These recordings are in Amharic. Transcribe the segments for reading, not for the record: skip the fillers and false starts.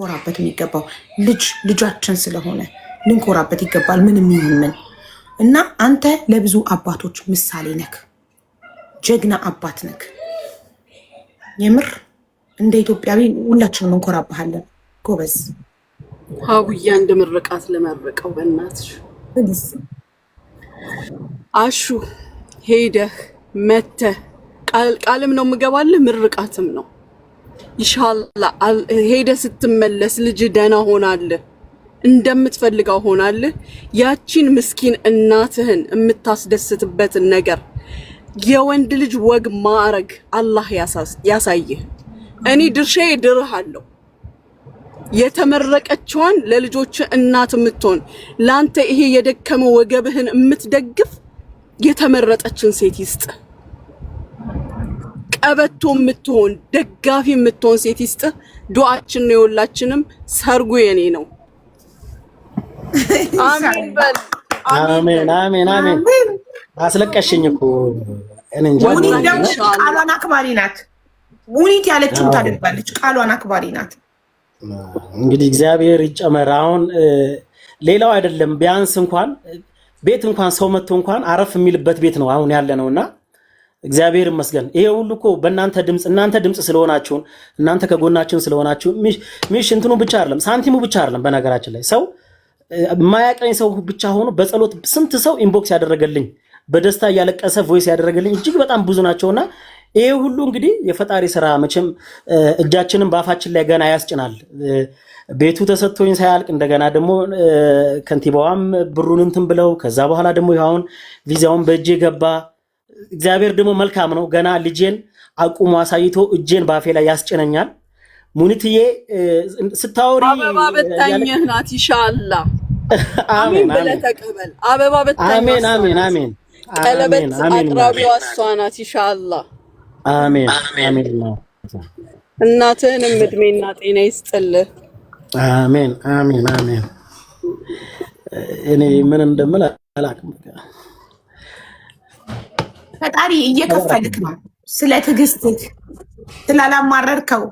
ኮራበት የሚገባው ልጃችን ስለሆነ ልንኮራበት ይገባል። ምንም ይሁን ምን እና አንተ ለብዙ አባቶች ምሳሌ ነክ፣ ጀግና አባት ነክ። የምር እንደ ኢትዮጵያዊ ሁላችንም እንኮራባሃለን። ጎበዝ ሀቡያ እንደ ምርቃት ለመረቀው በእናትሽ አሹ ሄደህ መተህ ቃልም ነው የምገባልህ፣ ምርቃትም ነው። ኢንሻአላህ ሄደህ ስትመለስ ልጅ ደህና ሆናለህ፣ እንደምትፈልገው ሆናለህ። ያቺን ምስኪን እናትህን የምታስደስትበትን ነገር የወንድ ልጅ ወግ ማዕረግ አላህ ያሳይህ። እኔ ድርሻዬ ድርሃለሁ። የተመረቀችዋን ለልጆች እናት የምትሆን ላንተ ይሄ የደከመ ወገብህን የምትደግፍ የተመረጠችን ሴት ይስጥ። ቀበቶ የምትሆን ደጋፊ የምትሆን ሴት ይስጥ። ዱዓችን ነው የሁላችንም። ሰርጉ የኔ ነው። አሜን በል። አሜን አሜን አሜን። አስለቀሽኝ እኮ እንጂ ሙኒት ደግሞ ቃሏን አክባሪ ናት። ሙኒት ያለችውን ታደርጋለች። ቃሏን አክባሪ ናት። እንግዲህ እግዚአብሔር ይጨመር። አሁን ሌላው አይደለም ቢያንስ እንኳን ቤት እንኳን ሰው መጥቶ እንኳን አረፍ የሚልበት ቤት ነው አሁን ያለ ነውና እግዚአብሔር ይመስገን። ይሄ ሁሉ እኮ በእናንተ ድምጽ እናንተ ድምጽ ስለሆናችሁ እናንተ ከጎናችን ስለሆናችሁ ሚሽ እንትኑ ብቻ አይደለም ሳንቲሙ ብቻ አይደለም። በነገራችን ላይ ሰው የማያቀኝ ሰው ብቻ ሆኖ በጸሎት ስንት ሰው ኢንቦክስ ያደረገልኝ በደስታ እያለቀሰ ቮይስ ያደረገልኝ እጅግ በጣም ብዙ ናቸውና ይሄ ሁሉ እንግዲህ የፈጣሪ ስራ መቼም እጃችንን በአፋችን ላይ ገና ያስጭናል። ቤቱ ተሰጥቶኝ ሳያልቅ እንደገና ደግሞ ከንቲባዋም ብሩን እንትን ብለው ከዛ በኋላ ደግሞ ይሁን ቪዛውን በእጄ ገባ። እግዚአብሔር ደግሞ መልካም ነው። ገና ልጄን አቁሞ አሳይቶ እጄን ባፌ ላይ ያስጭነኛል። ሙኒትዬ ስታወሪ አበባ በታኝህ ናት። ኢንሻአላህ አሜን ብለህ ተቀበል። አበባ በታኝህ አሜን አሜን አሜን። ቀለበት አቅራቢዋ እሷ ናት። ኢንሻአላህ አሜን አሜን ነው። እናትህንም እድሜና ጤና ይስጥልህ። አሜን አሜን አሜን። እኔ ምን እንደምል አላውቅም። ፈጣሪ እየከፈልክ ነው። ስለ ትዕግስትህ ስላላማረርከው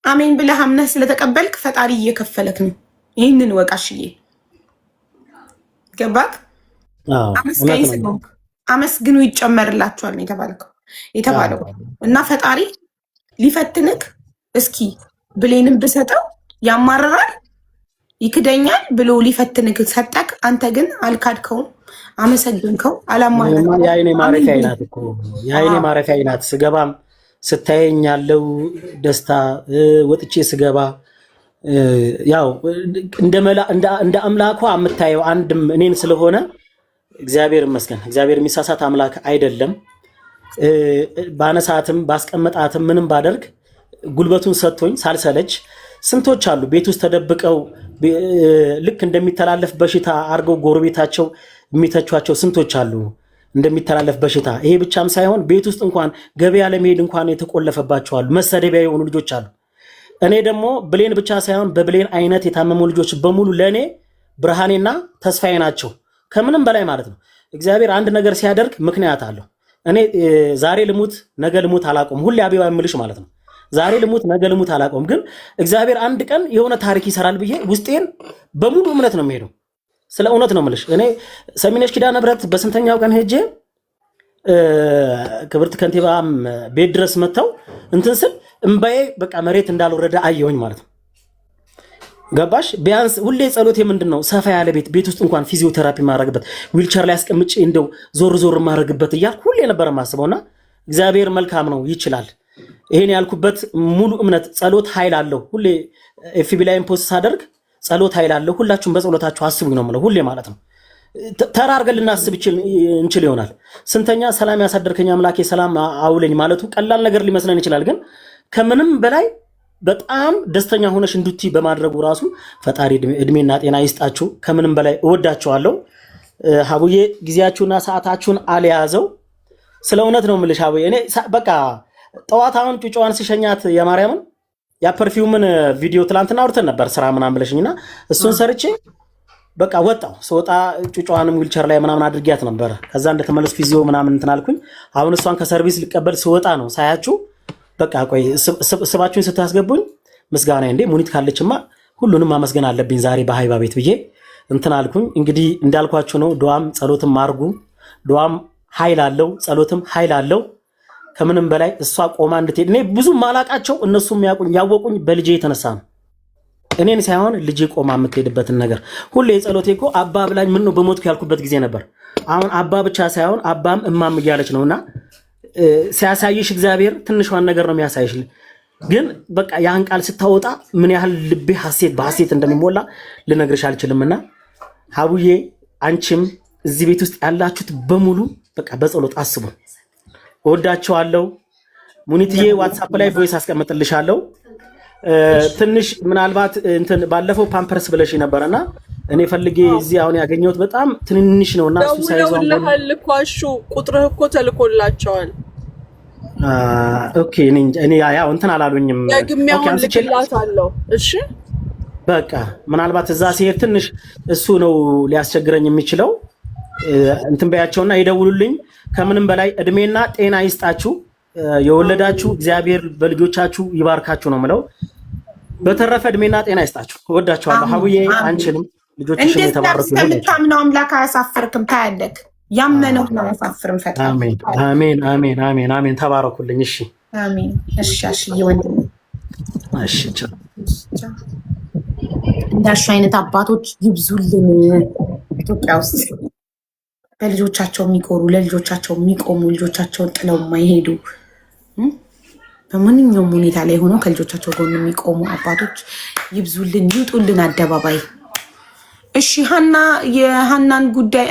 አሜን ብለህ አምነህ ስለተቀበልክ ፈጣሪ እየከፈለክ ነው። ይህንን ወቃሽዬ ገባክ? አመስጋኝ ስለሆንክ አመስግኑ ይጨመርላችኋል ነው የተባለው እና ፈጣሪ ሊፈትንክ እስኪ ብሌንም ብሰጠው ያማረራል ይክደኛል ብሎ ሊፈትንክ ሰጠክ። አንተ ግን አልካድከውም፣ አመሰግንከው፣ አላማረርከው። የአይኔ ማረፊያ አይናት እኮ የአይኔ ማረፊያ አይናት። ስገባም ስታየኝ ያለው ደስታ ወጥቼ ስገባ ያው እንደ አምላኳ የምታየው አንድም እኔን ስለሆነ እግዚአብሔር ይመስገን። እግዚአብሔር የሚሳሳት አምላክ አይደለም። ባነሳትም ባስቀመጣትም ምንም ባደርግ ጉልበቱን ሰጥቶኝ ሳልሰለች ስንቶች አሉ ቤት ውስጥ ተደብቀው ልክ እንደሚተላለፍ በሽታ አርገው ጎረቤታቸው የሚተቿቸው ስንቶች አሉ እንደሚተላለፍ በሽታ። ይሄ ብቻም ሳይሆን ቤት ውስጥ እንኳን ገበያ ለመሄድ እንኳን የተቆለፈባቸው አሉ፣ መሰደቢያ የሆኑ ልጆች አሉ። እኔ ደግሞ ብሌን ብቻ ሳይሆን በብሌን አይነት የታመሙ ልጆች በሙሉ ለእኔ ብርሃኔና ተስፋዬ ናቸው። ከምንም በላይ ማለት ነው። እግዚአብሔር አንድ ነገር ሲያደርግ ምክንያት አለው። እኔ ዛሬ ልሙት ነገ ልሙት አላቆም፣ ሁሌ አቤባ የምልሽ ማለት ነው። ዛሬ ልሙት ነገ ልሙት አላቆም፣ ግን እግዚአብሔር አንድ ቀን የሆነ ታሪክ ይሰራል ብዬ ውስጤን በሙሉ እምነት ነው የሚሄደው። ስለ እውነት ነው የምልሽ። እኔ ሰሚነሽ ኪዳነ ምህረት በስንተኛው ቀን ሄጄ ክብርት ከንቲባም ቤት ድረስ መጥተው እንትን ስል እምባዬ በቃ መሬት እንዳልወረደ አየሁኝ ማለት ነው። ገባሽ? ቢያንስ ሁሌ ጸሎቴ ምንድነው ሰፋ ያለ ቤት ውስጥ እንኳን ፊዚዮቴራፒ ማድረግበት ዊልቸር ላይ አስቀምጬ እንደው ዞር ዞር ማድረግበት እያልኩ ሁሌ ነበር የማስበውና እግዚአብሔር መልካም ነው ይችላል። ይሄን ያልኩበት ሙሉ እምነት ጸሎት ኃይል አለው። ሁሌ ኤፍቢ ላይ ፖስት ሳደርግ ጸሎት ኃይል አለው። ሁላችሁም በጸሎታችሁ አስቡኝ ነው የምለው ሁሌ ማለት ነው። ተራርገን ልናስብ እንችል ይሆናል። ስንተኛ ሰላም ያሳደርከኝ አምላኬ ሰላም አውለኝ ማለቱ ቀላል ነገር ሊመስለን ይችላል። ግን ከምንም በላይ በጣም ደስተኛ ሆነሽ እንድቲ በማድረጉ ራሱ ፈጣሪ እድሜና ጤና ይስጣችሁ። ከምንም በላይ እወዳችኋለሁ። ሀቡዬ ጊዜያችሁና ሰዓታችሁን አልያዘው። ስለ እውነት ነው የምልሽ ሀቡዬ። እኔ በቃ ጠዋት አሁን ጩጫዋን ሲሸኛት የማርያምን ያ ፐርፊውምን ቪዲዮ ትላንትና አውርተን ነበር ስራ ምናምን ብለሽኝና እሱን ሰርቼ በቃ ወጣው። ስወጣ ጩጫዋንም ዊልቸር ላይ ምናምን አድርጊያት ነበር። ከዛ እንደተመለስ ፊዚዮ ምናምን እንትን አልኩኝ። አሁን እሷን ከሰርቪስ ሊቀበል ስወጣ ነው ሳያችሁ በቃ ቆይ ስባችሁን ስታስገቡኝ ምስጋና እንዴ ሙኒት ካለችማ ሁሉንም ማመስገን አለብኝ ዛሬ በሀይባ ቤት ብዬ እንትን አልኩኝ። እንግዲህ እንዳልኳችሁ ነው። ዱዓም ጸሎትም አርጉ። ዱዓም ኃይል አለው፣ ጸሎትም ኃይል አለው። ከምንም በላይ እሷ ቆማ እንድትሄድ እኔ ብዙ ማላቃቸው እነሱም ያወቁኝ በልጄ የተነሳ ነው። እኔን ሳይሆን ልጄ ቆማ የምትሄድበትን ነገር ሁሌ ጸሎቴ እኮ አባ ብላኝ ምን ነው በሞትኩ ያልኩበት ጊዜ ነበር። አሁን አባ ብቻ ሳይሆን አባም እማም እያለች ነውና ሲያሳይሽ እግዚአብሔር ትንሿን ነገር ነው የሚያሳይሽ። ግን በቃ ያን ቃል ስታወጣ ምን ያህል ልቤ በሐሴት እንደሚሞላ ልነግርሽ አልችልምና ሀቡዬ አንቺም እዚህ ቤት ውስጥ ያላችሁት በሙሉ በቃ በጸሎት አስቡ። እወዳቸዋለሁ። ሙኒትዬ ዋትስአፕ ላይ ቮይስ አስቀምጥልሻለሁ። ትንሽ ምናልባት እንትን ባለፈው ፓምፐርስ ብለሽ ነበርና እኔ ፈልጌ እዚህ አሁን ያገኘሁት በጣም ትንንሽ ነውና እሱ ሳይዟን ለልኳሹ ቁጥርህ እኮ ተልኮላቸዋል። ኦኬ እኔ ያው እንትን አላሉኝም። ደግሜውን ልክላታለሁ። እሺ በቃ ምናልባት እዛ ሲሄድ ትንሽ እሱ ነው ሊያስቸግረኝ የሚችለው። እንትን በያቸውና ይደውሉልኝ። ከምንም በላይ እድሜና ጤና ይስጣችሁ። የወለዳችሁ እግዚአብሔር በልጆቻችሁ ይባርካችሁ ነው የምለው። በተረፈ እድሜና ጤና ይስጣችሁ። እወዳችኋለሁ። ሀቡዬ አንቺንም ልጆችሽን የተባረኩ ይሁን። እንደምታምነው አምላክ አያሳፍርክም። ታያለህ። ያመነው ነው አያሳፍርም። ፈጣሪ አሜን አሜን አሜን አሜን አሜን። ተባረኩልኝ። እሺ አሜን። እሺ እሺ ወንድም እሺ ቻው። እንዳልሽ አይነት አባቶች ይብዙልን ኢትዮጵያ ውስጥ በልጆቻቸው የሚቆሩ ለልጆቻቸው የሚቆሙ ልጆቻቸውን ጥለው የማይሄዱ በማንኛውም ሁኔታ ላይ ሆነው ከልጆቻቸው ጎን የሚቆሙ አባቶች ይብዙልን፣ ይውጡልን አደባባይ። እሺ ሀና የሀናን ጉዳይ